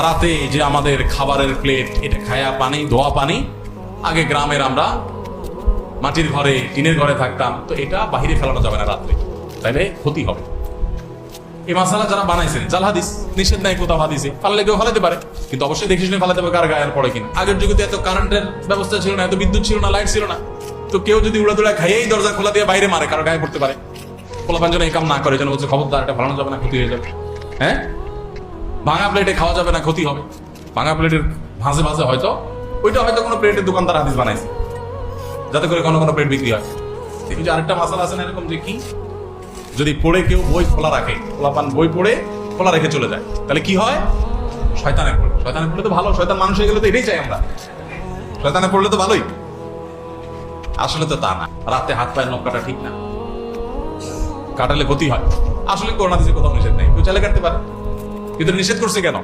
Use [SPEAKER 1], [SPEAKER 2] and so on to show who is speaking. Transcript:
[SPEAKER 1] রাতে যে আমাদের খাবারের প্লেট, এটা খায়া পানি, ধোয়া পানি, আগে গ্রামের আমরা মাটির ঘরে, টিনের ঘরে থাকতাম, তো এটা বাহিরে ফেলানো যাবে না রাত্রে, তাইলে ক্ষতি হবে। এই মাসালা যারা বানাইছেন, জাল হাদিস, নিষেধ নাই কোথাও হাদিসে, ফালালে কেউ ফালাতে পারে, কিন্তু অবশ্যই দেখে শুনে ফালাতে হবে কার গায়ের পড়ে কিনা। আগের যুগে তো এত কারেন্টের ব্যবস্থা ছিল না, এত বিদ্যুৎ ছিল না, লাইট ছিল না, তো কেউ যদি উড়াদুড়া খাইয়েই দরজা খোলা দিয়ে বাইরে মারে, কারো গায়ে পড়তে পারে। পোলাপান যেন এই কাম না করে, যেন বলছে খবরদার, এটা ফালানো যাবে না, ক্ষতি হয়ে যাবে। হ্যাঁ, ভাঙা প্লেটে খাওয়া যাবে না, ক্ষতি হবে। ভাঙা প্লেটের ভাঁজে ভাঁজে হয়তো ওইটা হয়তো কোনো প্লেটের দোকানদার হাদিস বানাইছে, যাতে করে কোনো কোনো প্লেট বিক্রি হয়। দেখি যে আরেকটা মাসালা আছে না এরকম, যে কি যদি পড়ে কেউ বই খোলা রাখে, পোলাপান বই পড়ে খোলা রেখে চলে যায়, তাহলে কি হয়? শয়তানে পড়ে। শয়তানে পড়লে তো ভালো, শয়তান মানুষ হয়ে গেলে তো এটাই চাই আমরা, শয়তানে পড়লে তো ভালোই। আসলে তো তা না, রাতে হাত পায়ের নখ কাটা ঠিক না, কাটালে ক্ষতি হয়। আসলে করোনা দিতে কোথাও নিষেধ নেই, কেউ চাইলে কাটতে পারে, কিন্তু নিষেধ করছে কেন?